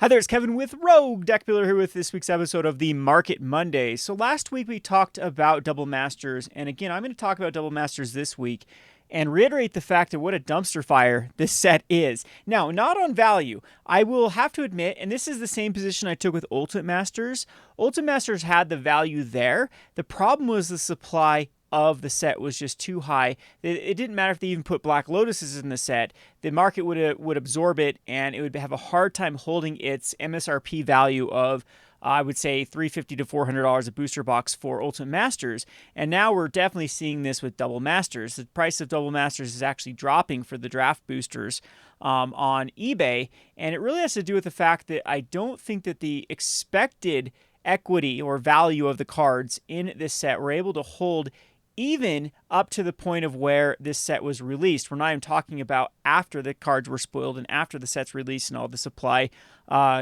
Hi there, it's Kevin with Rogue Deck Builder here with this week's episode of the Market Monday. So last week we talked about Double Masters, and again I'm going to talk about Double Masters this week and reiterate the fact that what a dumpster fire this set is. Now, not on value. I will have to admit, and this is the same position I took with Ultimate Masters. Ultimate Masters had the value there. The problem was the supply of the set was just too high. It didn't matter if they even put Black Lotuses in the set. The market would absorb it, and it would have a hard time holding its MSRP value of, I would say, $350 to $400 a booster box for Ultimate Masters. And now we're definitely seeing this with Double Masters. The price of Double Masters is actually dropping for the draft boosters on eBay, and it really has to do with the fact that I don't think that the expected equity or value of the cards in this set were able to hold even up to the point of where this set was released. We're not even talking about after the cards were spoiled and after the set's released and all the supply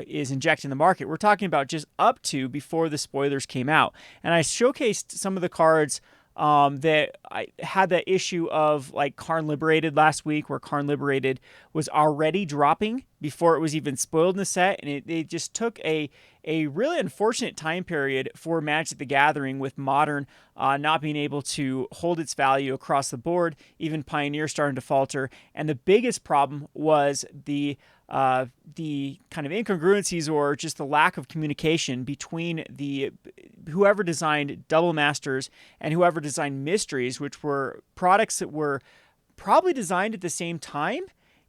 is injected in the market. We're talking about just up to before the spoilers came out. And I showcased some of the cards that I had that issue of, like Karn Liberated last week, where Karn Liberated was already dropping before it was even spoiled in the set, and it just took a really unfortunate time period for Magic the Gathering with Modern not being able to hold its value across the board, even Pioneer starting to falter. And the biggest problem was the kind of incongruencies or just the lack of communication between whoever designed Double Masters and whoever designed Mysteries, which were products that were probably designed at the same time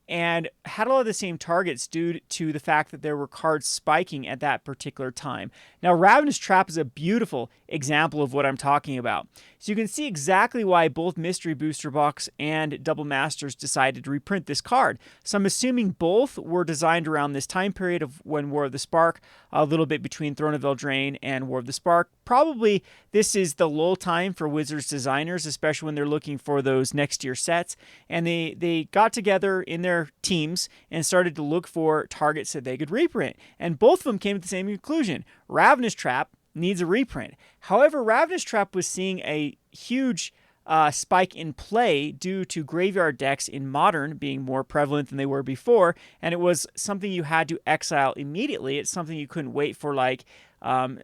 and had a lot of the same targets due to the fact that there were cards spiking at that particular time. Now, Ravenous Trap is a beautiful example of what I'm talking about. So you can see exactly why both Mystery Booster Box and Double Masters decided to reprint this card. So I'm assuming both were designed around this time period of when War of the Spark, a little bit between Throne of Eldraine and War of the Spark. Probably this is the lull time for Wizards designers, especially when they're looking for those next year sets. And they got together in their teams and started to look for targets that they could reprint. And both of them came to the same conclusion. Ravenous Trap needs a reprint. However, Ravenous Trap was seeing a huge spike in play due to graveyard decks in Modern being more prevalent than they were before, and it was something you had to exile immediately. It's something you couldn't wait for, like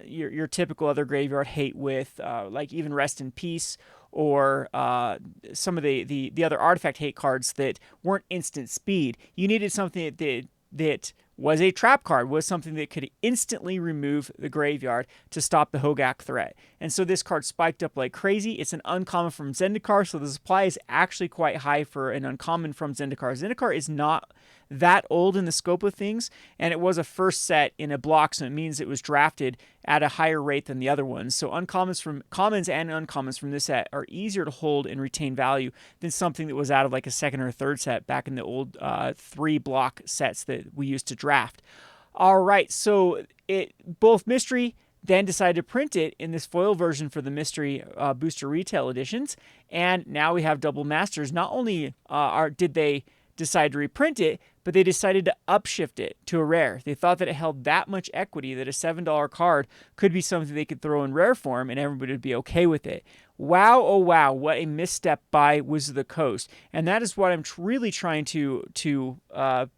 your typical other graveyard hate with like even Rest in Peace or some of the other artifact hate cards that weren't instant speed. You needed something that was a trap card, was something that could instantly remove the graveyard to stop the Hogak threat. And so this card spiked up like crazy. It's an uncommon from Zendikar, so the supply is actually quite high for an uncommon from Zendikar. Zendikar is not that old in the scope of things, and it was a first set in a block, so it means it was drafted at a higher rate than the other ones. So commons and uncommons from this set are easier to hold and retain value than something that was out of like a second or third set back in the old 3-block sets that we used to draft. All right, so both Mystery then decided to print it in this foil version for the Mystery Booster Retail Editions, and now we have Double Masters. Not only did they decide to reprint it, but they decided to upshift it to a rare. They thought that it held that much equity that a $7 card could be something they could throw in rare form and everybody would be okay with it. Wow, oh wow, what a misstep by Wizards of the Coast. And that is what I'm really trying to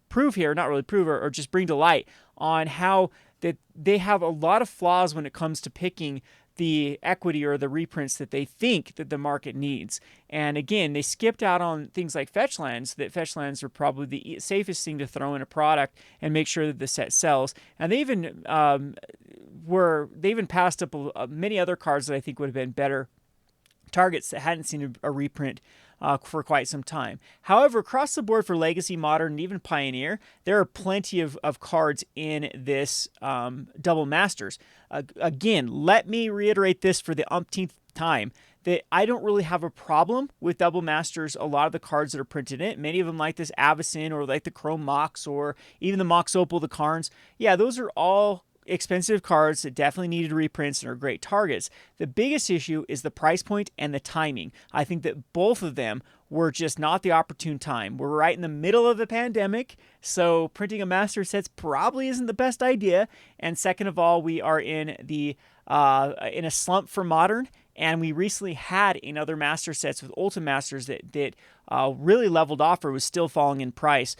prove here, not really prove, or just bring to light on how that they have a lot of flaws when it comes to picking the equity or the reprints that they think that the market needs. And again, they skipped out on things like fetch lands, that fetch lands are probably the safest thing to throw in a product and make sure that the set sells. And they even passed up many other cards that I think would have been better targets that hadn't seen a reprint for quite some time. However, across the board for Legacy, Modern, and even Pioneer, there are plenty of cards in this Double Masters. Again, let me reiterate this for the umpteenth time, that I don't really have a problem with Double Masters. A lot of the cards that are printed in it, many of them like this Avacyn or like the Chrome Mox or even the Mox Opal, the Karns. Yeah, those are all expensive cards that definitely needed reprints and are great targets. The biggest issue is the price point and the timing. I think that both of them were just not the opportune time. We're right in the middle of the pandemic, so printing a master sets probably isn't the best idea. And second of all, we are in a slump for Modern, and we recently had another master sets with Ultimate Masters that really leveled off or was still falling in price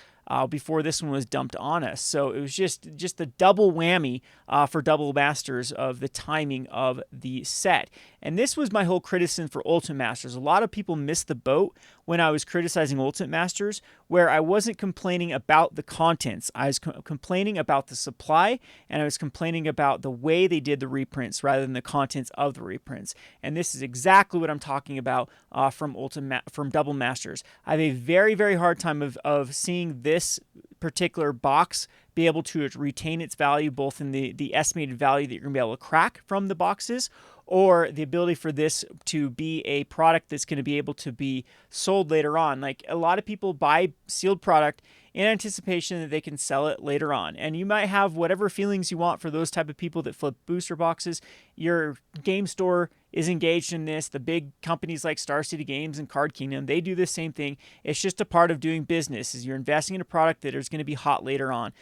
before this one was dumped on us. So it was just a double whammy for Double Masters of the timing of the set. And this was my whole criticism for Ultimate Masters. A lot of people missed the boat when I was criticizing Ultimate Masters, where I wasn't complaining about the contents. I was complaining about the supply, and I was complaining about the way they did the reprints rather than the contents of the reprints. And this is exactly what I'm talking about from Double Masters. I have a very, very hard time of seeing this particular box be able to retain its value, both in the estimated value that you're going to be able to crack from the boxes, or the ability for this to be a product that's going to be able to be sold later on. Like, a lot of people buy sealed product in anticipation that they can sell it later on. And you might have whatever feelings you want for those type of people that flip booster boxes. Your game store is engaged in this. The big companies like Star City Games and Card Kingdom, they do the same thing. It's just a part of doing business, is you're investing in a product that is going to be hot later on.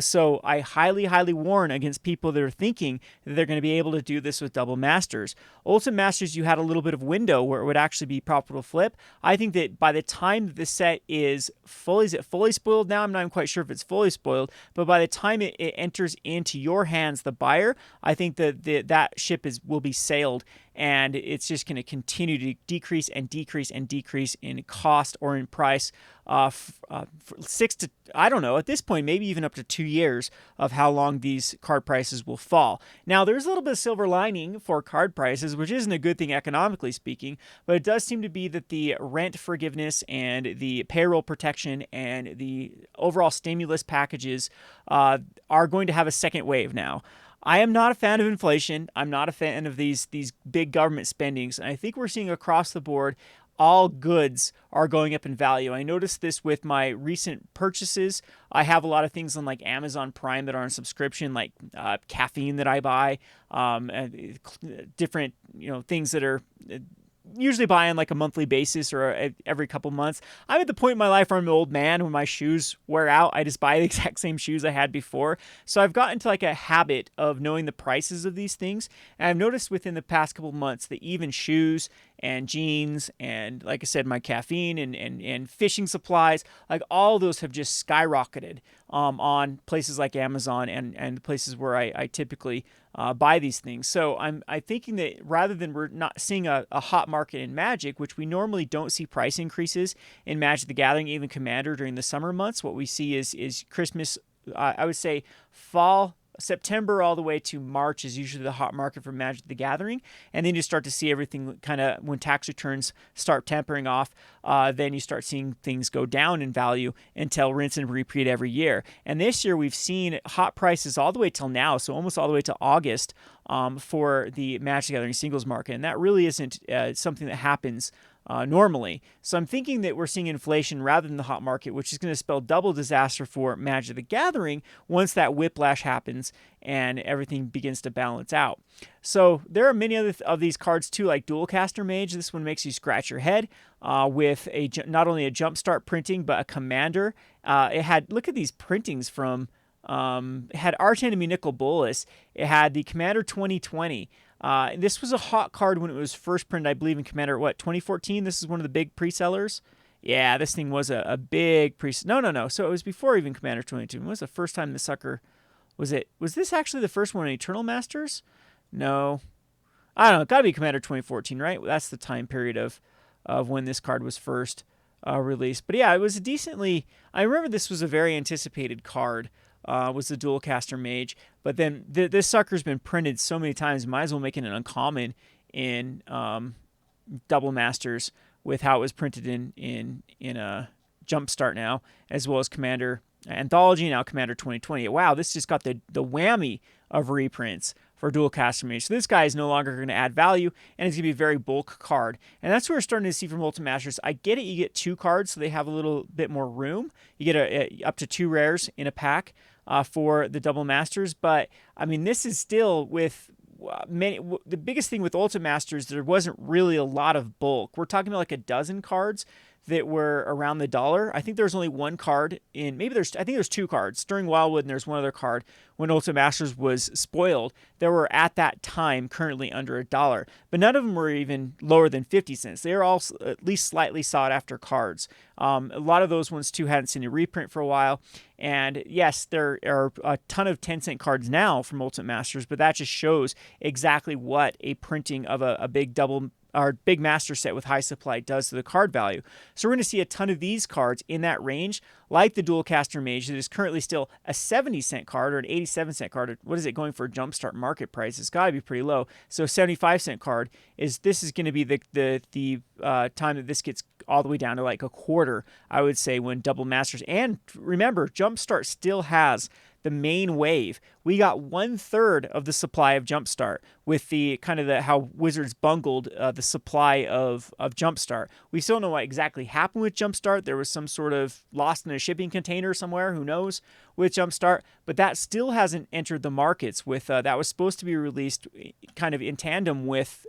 So I highly, highly warn against people that are thinking that they're going to be able to do this with Double Masters. Ultimate Masters, you had a little bit of window where it would actually be profitable to flip. I think that by the time that the set is fully spoiled now? I'm not even quite sure if it's fully spoiled, but by the time it enters into your hands, the buyer, I think that that ship will be sailed, and it's just going to continue to decrease and decrease and decrease in cost or in price for 6 to, I don't know, at this point, maybe even up to 2 years of how long these card prices will fall. Now, there's a little bit of silver lining for card prices, which isn't a good thing economically speaking, but it does seem to be that the rent forgiveness and the payroll protection and the overall stimulus packages are going to have a second wave now. I am not a fan of inflation. I'm not a fan of these big government spendings. And I think we're seeing across the board all goods are going up in value. I noticed this with my recent purchases. I have a lot of things on like Amazon Prime that are on subscription, like caffeine that I buy, different things that are usually buy on like a monthly basis or every couple months. I'm at the point in my life where I'm an old man. When my shoes wear out, I just buy the exact same shoes I had before. So I've gotten to like a habit of knowing the prices of these things. And I've noticed within the past couple months that even shoes and jeans and, like I said, my caffeine and fishing supplies, like all those have just skyrocketed on places like Amazon and places where I typically buy these things. So I'm thinking that rather than we're not seeing a hot market in Magic, which we normally don't see price increases in Magic the Gathering, even Commander during the summer months, what we see is Christmas, I would say fall, September all the way to March is usually the hot market for Magic the Gathering. And then you start to see everything kind of, when tax returns start tempering off, then you start seeing things go down in value until rinse and repeat every year. And this year we've seen hot prices all the way till now, so almost all the way to August for the Magic the Gathering singles market. And that really isn't something that happens normally. So I'm thinking that we're seeing inflation rather than the hot market, which is going to spell double disaster for Magic the Gathering once that whiplash happens and everything begins to balance out. So there are many other of these cards too, like Dualcaster Mage. This one makes you scratch your head with not only a jumpstart printing, but a commander. It had, look at these printings from, it had Arch Enemy Nicol Bolas. It had the Commander 2020. This was a hot card when it was first printed, I believe, in Commander, 2014? This is one of the big pre-sellers. Yeah, this thing was a big No. So it was before even Commander 22. When was the first time the sucker... Was this actually the first one in Eternal Masters? No. I don't know. It got to be Commander 2014, right? That's the time period of when this card was first released. But yeah, it was a decently... I remember this was a very anticipated card. Was the Dualcaster Mage, but then this sucker's been printed so many times, might as well make it an uncommon in Double Masters with how it was printed in a Jumpstart now, as well as Commander Anthology, now Commander 2020. Wow, this just got the whammy of reprints for Dualcaster Mage. So this guy is no longer going to add value, and it's going to be a very bulk card. And that's what we're starting to see from Ultimate Masters. I get it, you get 2 cards, so they have a little bit more room. You get up to 2 rares in a pack for the Double Masters, but I mean, this is still with the biggest thing with Ultimate Masters, there wasn't really a lot of bulk. We're talking about like a dozen cards that were around the dollar. I think there's only one card in, I think there's two cards, Stirring Wildwood, and there's one other card when Ultimate Masters was spoiled that were at that time currently under $1. But none of them were even lower than 50 cents. They are all at least slightly sought after cards. A lot of those ones too hadn't seen a reprint for a while. And yes, there are a ton of 10-cent cards now from Ultimate Masters, but that just shows exactly what a printing of a big double our big master set with high supply does to the card value. So we're going to see a ton of these cards in that range, like the Dualcaster Mage that is currently still a 70-cent card or an 87-cent card. What is it going for jumpstart market price? It's got to be pretty low. So 75-cent card is going to be the time that this gets all the way down to like a quarter, I would say, when double masters. And remember, Jumpstart still has the main wave. We got 1/3 of the supply of Jumpstart with the kind of how Wizards bungled the supply of Jumpstart. We still don't know what exactly happened with Jumpstart. There was some sort of lost in a shipping container somewhere, who knows, with Jumpstart, but that still hasn't entered the markets with, that was supposed to be released kind of in tandem with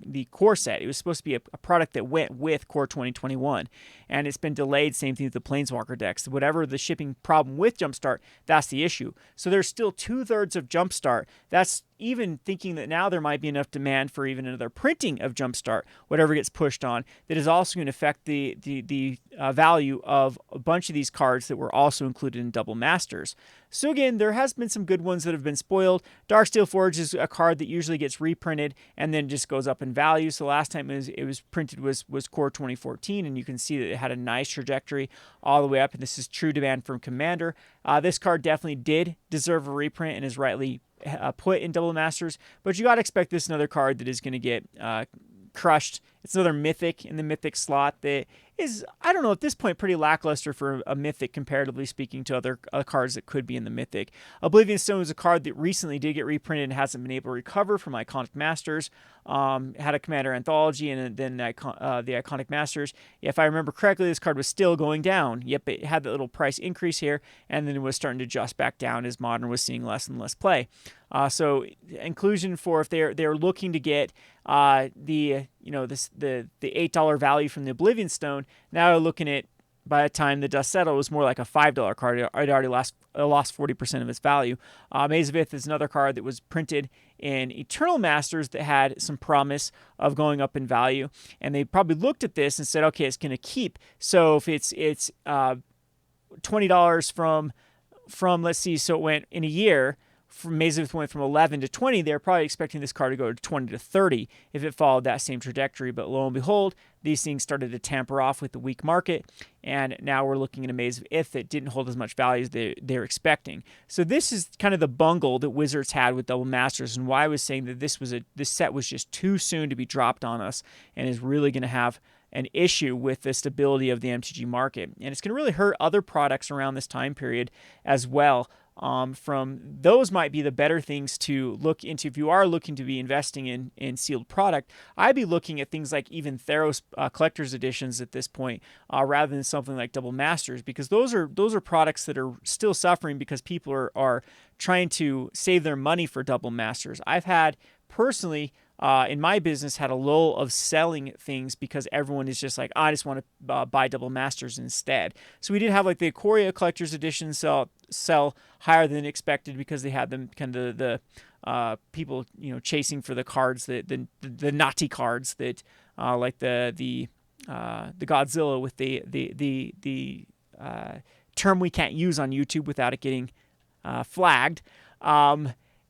the core set. It was supposed to be a product that went with core 2021, and it's been delayed. Same thing with the Planeswalker decks. Whatever the shipping problem with Jumpstart, that's the issue. So there's still 2/3 of Jumpstart. That's even thinking that now there might be enough demand for even another printing of Jumpstart, whatever gets pushed on, that is also going to affect the value of a bunch of these cards that were also included in Double Masters. So again, there has been some good ones that have been spoiled. Darksteel Forge is a card that usually gets reprinted and then just goes up in value. So last time it was printed was core 2014, and you can see that it had a nice trajectory all the way up, and this is true demand from Commander. This card definitely did deserve a reprint and is rightly put in Double Masters, but you got to expect this another card that is going to get crushed. It's another Mythic in the Mythic slot that is, I don't know, at this point pretty lackluster for a Mythic comparatively speaking to other cards that could be in the Mythic. Oblivion Stone is a card that recently did get reprinted and hasn't been able to recover from Iconic Masters. Had a Commander Anthology and then the Iconic Masters. If I remember correctly, this card was still going down. Yep, it had that little price increase here, and then it was starting to adjust back down as Modern was seeing less and less play. So inclusion for if they're looking to get the $8 value from the Oblivion Stone, now looking at, by the time the dust settled, it was more like a $5 card. It already lost 40% of its value. Maze of Ith is another card that was printed in Eternal Masters that had some promise of going up in value, and they probably looked at this and said, okay, it's going to keep. So if it's $20 from let's see, so it went in a year. From Maze of Ith went from 11 to 20, they're probably expecting this card to go to 20 to 30 if it followed that same trajectory. But lo and behold, these things started to tamper off with the weak market, and now we're looking at a Maze of Ith that didn't hold as much value as they're expecting. So this is kind of the bungle that Wizards had with Double Masters, and why I was saying that this set was just too soon to be dropped on us, and is really going to have an issue with the stability of the MTG market. And it's going to really hurt other products around this time period as well. From those might be the better things to look into if you are looking to be investing in sealed product. I'd be looking at things like even Theros collector's editions at this point, rather than something like Double Masters, because those are products that are still suffering because people are trying to save their money for Double Masters. I've had personally, in my business, had a lull of selling things because everyone is just like, I just want to buy Double Masters instead. So we did have like the Ikoria Collector's Edition sell higher than expected because they had them kind of the people chasing for the cards, the naughty cards that like the Godzilla with the term we can't use on YouTube without it getting flagged.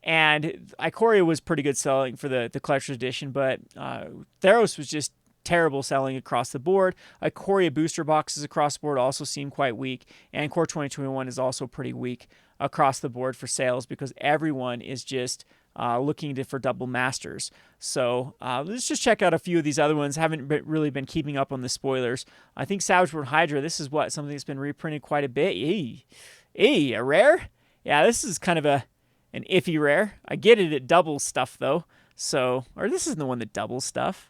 And Ikoria was pretty good selling for the collector's edition, but Theros was just terrible selling across the board. Ikoria booster boxes across the board also seem quite weak, and Core 2021 is also pretty weak across the board for sales because everyone is just looking for Double Masters. So let's just check out a few of these other ones. Haven't really been keeping up on the spoilers. I think Savageborn Hydra, this is something that's been reprinted quite a bit. A rare? Yeah, this is kind of an iffy rare. I get it at double stuff though. So, or this isn't the one that doubles stuff.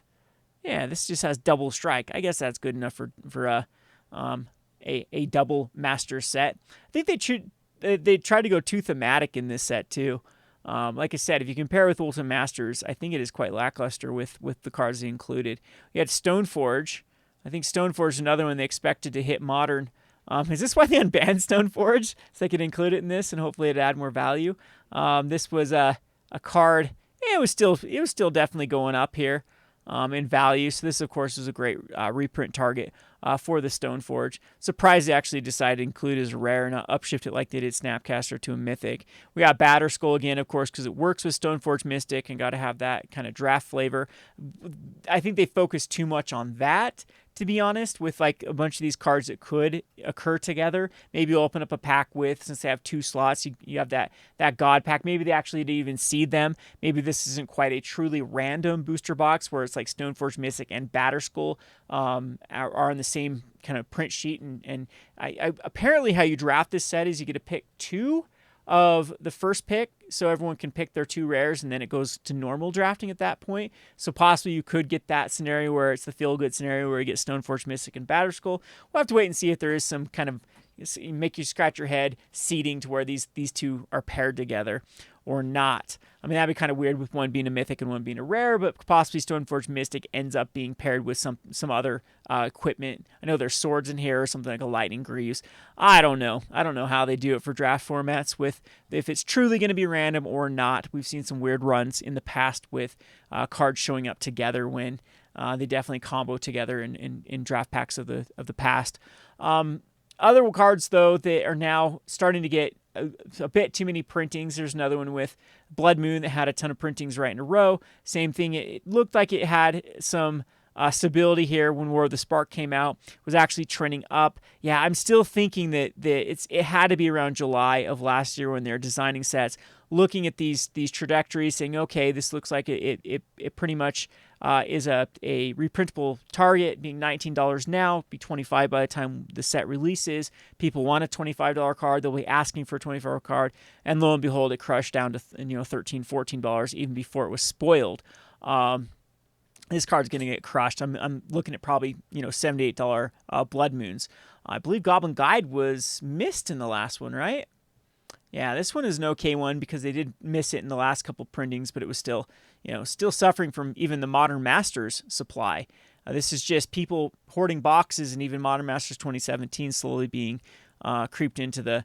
Yeah, this just has double strike. I guess that's good enough for a Double Master set. I think they tried to go too thematic in this set too. Like I said, if you compare with Ultimate Masters, I think it is quite lackluster with the cards they included. We had Stoneforge, I think Stoneforge is another one they expected to hit Modern. Is this why they unbanned Stoneforge? So they could include it in this, and hopefully it'd add more value. This was a card. It was still definitely going up here in value. So this, of course, is a great reprint target for the Stoneforge. Surprised they actually decided to include it as a rare and not upshift it like they did Snapcaster to a mythic. We got Batterskull again, of course, because it works with Stoneforge Mystic and got to have that kind of draft flavor. I think they focused too much on that, to be honest, with like a bunch of these cards that could occur together. Maybe you'll open up a pack with, since they have 2 slots, you have that God pack. Maybe they actually didn't even seed them. Maybe this isn't quite a truly random booster box where it's like Stoneforge Mystic and Batterskull are on the same kind of print sheet. And I apparently how you draft this set is you get to pick 2 of the first pick, so everyone can pick their 2 rares, and then it goes to normal drafting at that point. So possibly you could get that scenario where it's the feel-good scenario where you get Stoneforge Mystic and Batterskull. We'll have to wait and see if there is some kind of make you scratch your head seeding to where these 2 are paired together or not. I mean, that'd be kind of weird with one being a mythic and one being a rare, but possibly Stoneforge Mystic ends up being paired with some other equipment. I know there's swords in here or something like a lightning greaves. I don't know how they do it for draft formats with if it's truly going to be random or not. We've seen some weird runs in the past with cards showing up together when they definitely combo together in draft packs of the past. Other cards, though, that are now starting to get a bit too many printings. There's another one with Blood Moon that had a ton of printings right in a row. Same thing. It looked like it had some stability here when War of the Spark came out. It was actually trending up. Yeah, I'm still thinking that it had to be around July of last year when they're designing sets, looking at these trajectories, saying, okay, this looks like it pretty much is a reprintable target, being $19 now, be $25 by the time the set releases. People want a $25 card. They'll be asking for a $25 card. And lo and behold, it crushed down to $13, $14 even before it was spoiled. This card's going to get crushed. I'm looking at probably $7 to $8 Blood Moons. I believe Goblin Guide was missed in the last one, right? Yeah, this one is an okay one because they did miss it in the last couple printings, but it was still suffering from even the Modern Masters supply. This is just people hoarding boxes, and even Modern Masters 2017 slowly being creeped into the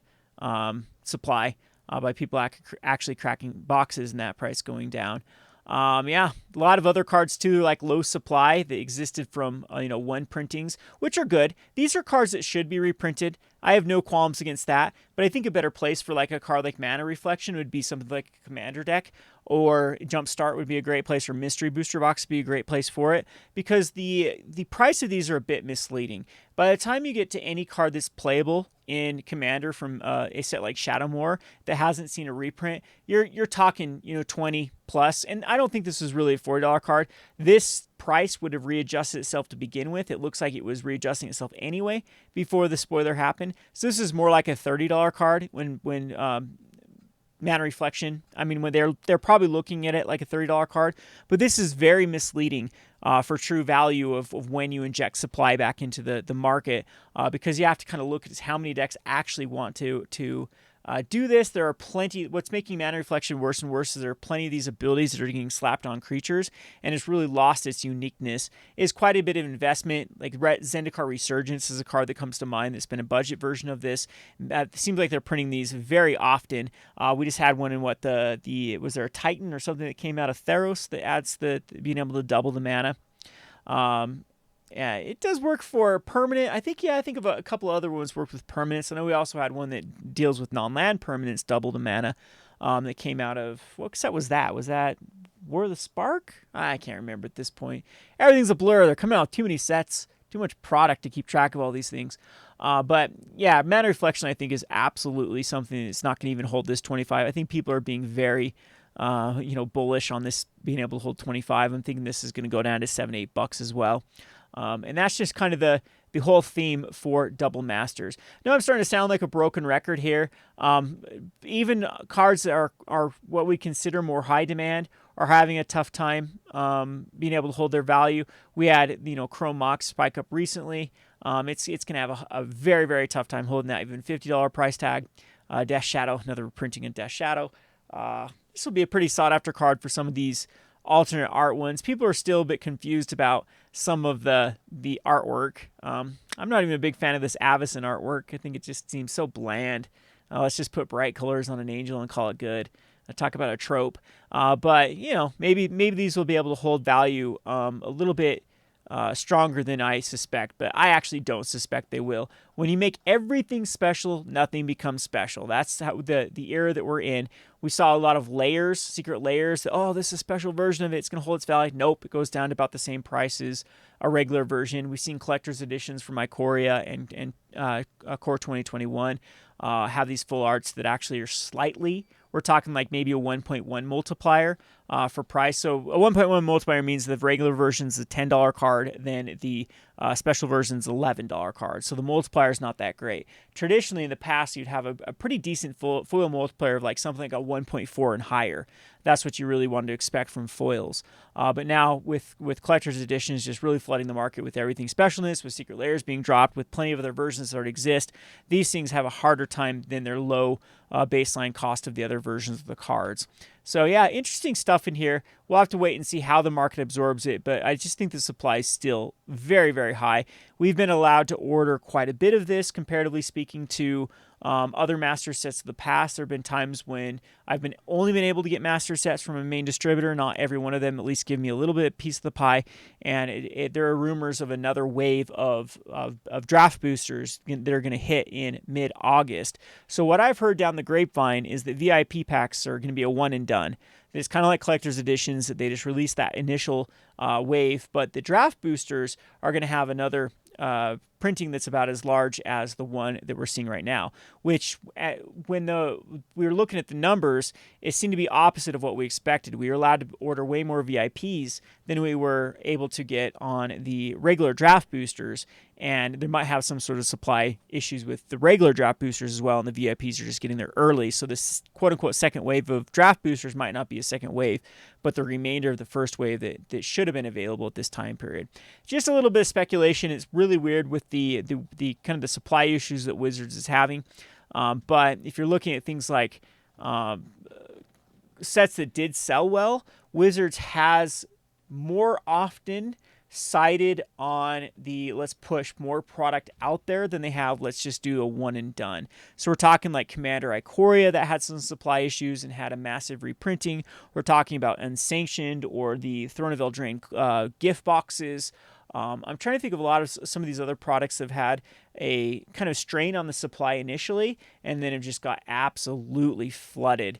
supply by people actually cracking boxes and that price going down. Yeah, a lot of other cards too, like Low Supply that existed from 1 printings, which are good. These are cards that should be reprinted. I have no qualms against that, but I think a better place for like a card like Mana Reflection would be something like a Commander deck, or Jumpstart would be a great place, or Mystery Booster Box would be a great place for it, because the price of these are a bit misleading. By the time you get to any card that's playable in Commander from a set like Shadowmoor that hasn't seen a reprint, you're talking 20 plus, and I don't think this is really a $40 card. This price would have readjusted itself to begin with. It looks like it was readjusting itself anyway before the spoiler happened. So this is more like a $30 card when Mana Reflection. I mean, when they're probably looking at it like a $30 card, but this is very misleading for true value of when you inject supply back into the market, because you have to kind of look at how many decks actually want to do this. There are plenty. What's making Mana Reflection worse and worse is there are plenty of these abilities that are getting slapped on creatures, and it's really lost its uniqueness. It's quite a bit of investment. Like Zendikar Resurgence is a card that comes to mind that's been a budget version of this. It seems like they're printing these very often. We just had one in was there a Titan or something that came out of Theros that adds being able to double the mana. Yeah, it does work for permanent. I think of a couple of other ones work with permanents. I know we also had one that deals with non-land permanents, double the mana, that came out of, what set was that? Was that War of the Spark? I can't remember at this point. Everything's a blur. They're coming out with too many sets, too much product to keep track of all these things. But yeah, Mana Reflection I think is absolutely something that's not going to even hold this 25. I think people are being very bullish on this being able to hold 25. I'm thinking this is going to go down to $7-8 as well. And that's just kind of the whole theme for Double Masters. Now I'm starting to sound like a broken record here. Even cards that are what we consider more high demand are having a tough time being able to hold their value. We had Chrome Mox spike up recently. It's going to have a very, very tough time holding that even $50 price tag. Death Shadow, another reprinting in Death Shadow. This will be a pretty sought after card for some of these alternate art ones. People are still a bit confused about some of the artwork. I'm not even a big fan of this Avison artwork. I think it just seems so bland. Let's just put bright colors on an angel and call it good. Talk about a trope. But maybe these will be able to hold value a little bit stronger than I suspect, but I actually don't suspect they will. When you make everything special, nothing becomes special. That's how the era that we're in. We saw a lot of layers, secret layers. Oh, this is a special version of it. It's going to hold its value. Nope, it goes down to about the same price as a regular version. We've seen collector's editions from Ikoria and Core 2021 have these full arts that actually are slightly. We're talking like maybe a 1.1 multiplier for price. So a 1.1 multiplier means the regular version is a $10 card, then the special version is $11 card. So the multiplier is not that great. Traditionally, in the past, you'd have a pretty decent foil multiplier of like something like a 1.4 and higher. That's what you really wanted to expect from foils. But now with collector's editions just really flooding the market with everything specialness, with secret layers being dropped, with plenty of other versions that already exist, these things have a harder time than their low baseline cost of the other versions of the cards. So yeah, interesting stuff in here. We'll have to wait and see how the market absorbs it, but I just think the supply is still very, very high. We've been allowed to order quite a bit of this, comparatively speaking to other master sets of the past. There have been times when I've only been able to get master sets from a main distributor. Not every one of them at least give me a little bit of piece of the pie. And there are rumors of another wave of draft boosters that are going to hit in mid-August. So what I've heard down the grapevine is that VIP packs are going to be a one and done. It's kind of like collector's editions that they just released that initial wave, but the draft boosters are going to have another printing that's about as large as the one that we're seeing right now, which when we were looking at the numbers, it seemed to be opposite of what we expected. We were allowed to order way more VIPs than we were able to get on the regular draft boosters, and there might have some sort of supply issues with the regular draft boosters as well, and the VIPs are just getting there early. So this quote-unquote second wave of draft boosters might not be a second wave, but the remainder of the first wave that should have been available at this time period. Just a little bit of speculation. It's really weird with the kind of the supply issues that Wizards is having. But if you're looking at things like sets that did sell well, Wizards has more often sided on the let's push more product out there than they have let's just do a one and done. So we're talking like Commander Ikoria that had some supply issues and had a massive reprinting. We're talking about Unsanctioned or the Throne of Eldraine gift boxes. I'm trying to think of a lot of some of these other products that have had a kind of strain on the supply initially and then have just got absolutely flooded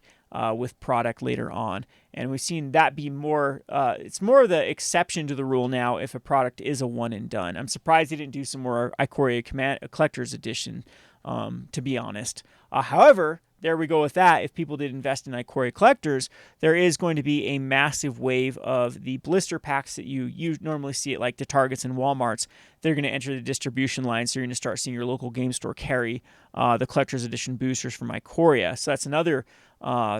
with product later on. And we've seen that be more, it's more of the exception to the rule now if a product is a one and done. I'm surprised they didn't do some more Ikoria Collector's Edition, to be honest. However, there we go with that. If people did invest in Ikoria Collectors, there is going to be a massive wave of the blister packs that you normally see at like the Targets and Walmarts. They're going to enter the distribution line, so you're going to start seeing your local game store carry the Collector's Edition boosters from Ikoria. So that's another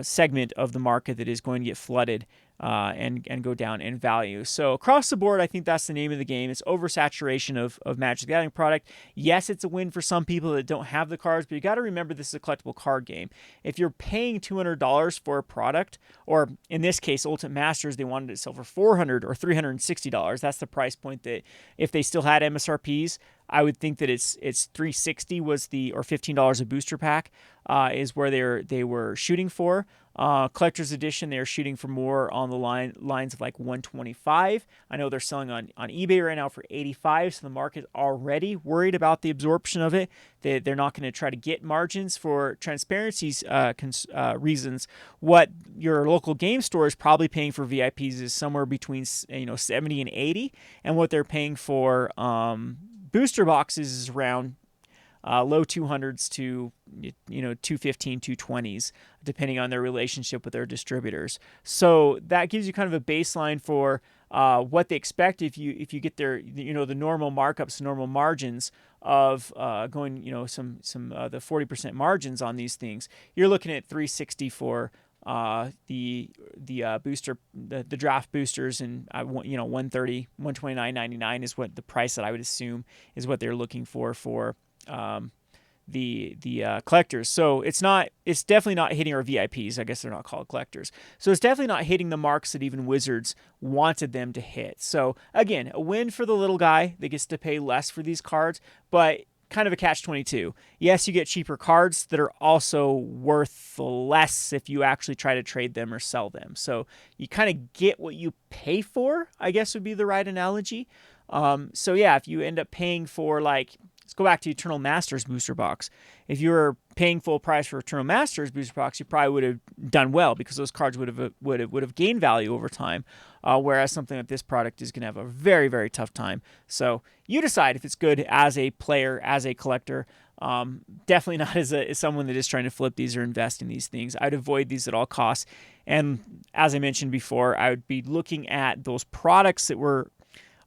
segment of the market that is going to get flooded and go down in value. So across the board, I think that's the name of the game. It's oversaturation of Magic the Gathering product. Yes, it's a win for some people that don't have the cards, but you got to remember this is a collectible card game. If you're paying $200 for a product, or in this case, Ultimate Masters, they wanted it to sell for $400 or $360. That's the price point that if they still had MSRPs, I would think that it's $360 was or $15 a booster pack is where they were shooting for. Collector's Edition, they're shooting for more on the lines of like $125. I know they're selling on eBay right now for $85, so the market's already worried about the absorption of it. They're not going to try to get margins for transparency's reasons. What your local game store is probably paying for VIPs is somewhere between 70 and 80, and what they're paying for booster boxes is around low 200s to 215, 220s, depending on their relationship with their distributors. So that gives you kind of a baseline for what they expect if you get their the normal markups, normal margins of going some the 40% margins on these things. You're looking at $360 for the booster, the draft boosters, and $130, $129.99 is what the price that I would assume is what they're looking for collectors. So it's definitely not hitting our VIPs. I guess they're not called collectors. So it's definitely not hitting the marks that even Wizards wanted them to hit. So again, a win for the little guy that gets to pay less for these cards, but kind of a catch-22. Yes, you get cheaper cards that are also worth less if you actually try to trade them or sell them. So you kind of get what you pay for, I guess would be the right analogy. So yeah, if you end up paying for, like, let's go back to Eternal Masters booster box. If you were paying full price for Eternal Masters booster box, you probably would have done well because those cards would have gained value over time. Whereas something like this product is going to have a very, very tough time. So you decide if it's good as a player, as a collector. Definitely not as someone that is trying to flip these or invest in these things. I'd avoid these at all costs. And as I mentioned before, I would be looking at those products that were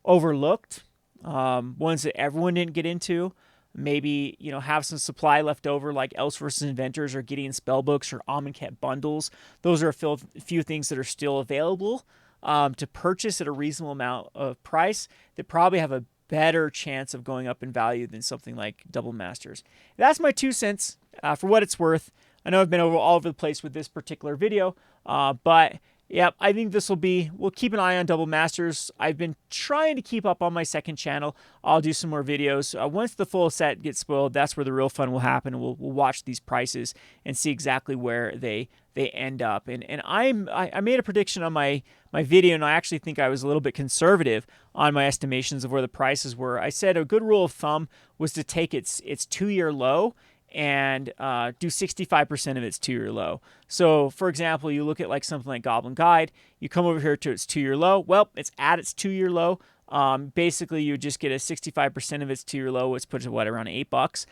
overlooked, ones that everyone didn't get into. Maybe, have some supply left over, like Elves vs. Inventors or Gideon Spellbooks or Amonkhet bundles. Those are a few things that are still available to purchase at a reasonable amount of price that probably have a better chance of going up in value than something like Double Masters. That's my 2 cents for what it's worth. I know I've been all over the place with this particular video, but yeah, I think we'll keep an eye on Double Masters. I've been trying to keep up on my second channel. I'll do some more videos. Once the full set gets spoiled, that's where the real fun will happen. We'll watch these prices and see exactly where they end up. And I made a prediction on my video, and I actually think I was a little bit conservative on my estimations of where the prices were. I said a good rule of thumb was to take its 2-year low and do 65% of its 2-year low. So, for example, you look at like something like Goblin Guide, you come over here to its 2-year low. Well, it's at its 2-year low. Basically, you just get a 65% of its 2-year low, which puts it around $8.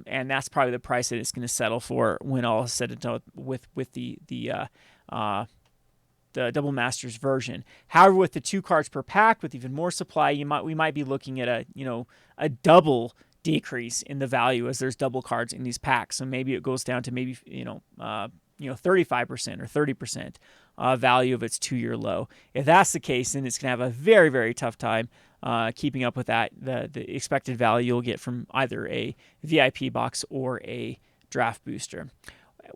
And that's probably the price that it's going to settle for when all is said and done with the Double Masters version. However, with the 2 cards per pack, with even more supply, we might be looking at a double decrease in the value as there's double cards in these packs. So maybe it goes down to maybe 35% or 30% value of its 2-year low. If that's the case, then it's gonna have a very, very tough time keeping up with that the expected value you'll get from either a VIP box or a draft booster.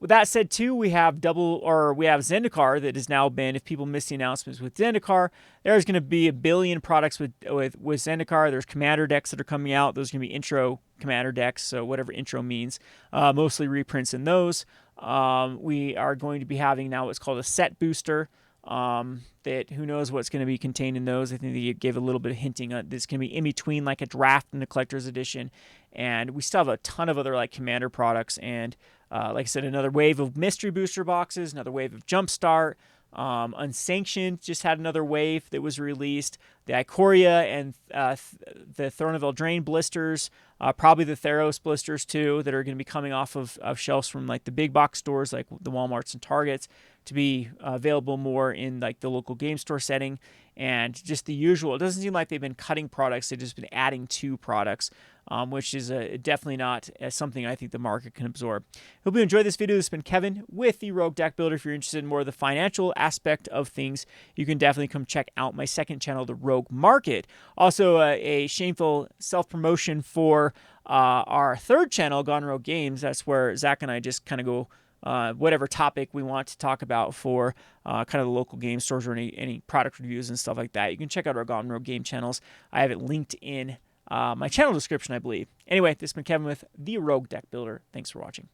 With that said, too, we have Zendikar that has now been, if people miss the announcements with Zendikar, there's going to be a billion products with Zendikar. There's commander decks that are coming out. Those are going to be intro commander decks, so whatever intro means, mostly reprints in those. We are going to be having now what's called a set booster. That who knows what's going to be contained in those. I think they gave a little bit of hinting that it's going to be in between like a draft and a collector's edition. And we still have a ton of other like commander products and like I said, another wave of mystery booster boxes, another wave of Jumpstart. Unsanctioned just had another wave that was released. The Ikoria and the Throne of Eldraine blisters, probably the Theros blisters too, that are going to be coming off of shelves from like the big box stores like the Walmarts and Targets to be available more in like the local game store setting. And just the usual. It doesn't seem like they've been cutting products. They've just been adding to products, which is definitely not something I think the market can absorb. Hope you enjoyed this video. This has been Kevin with the Rogue Deck Builder. If you're interested in more of the financial aspect of things, you can definitely come check out my second channel, the Rogue Market. Also, a shameful self-promotion for our third channel, Gone Rogue Games. That's where Zach and I just kind of go whatever topic we want to talk about for kind of the local game stores or any product reviews and stuff like that. You can check out our Gone Rogue Game channels. I have it linked in my channel description, I believe. Anyway, this has been Kevin with the Rogue Deck Builder. Thanks for watching.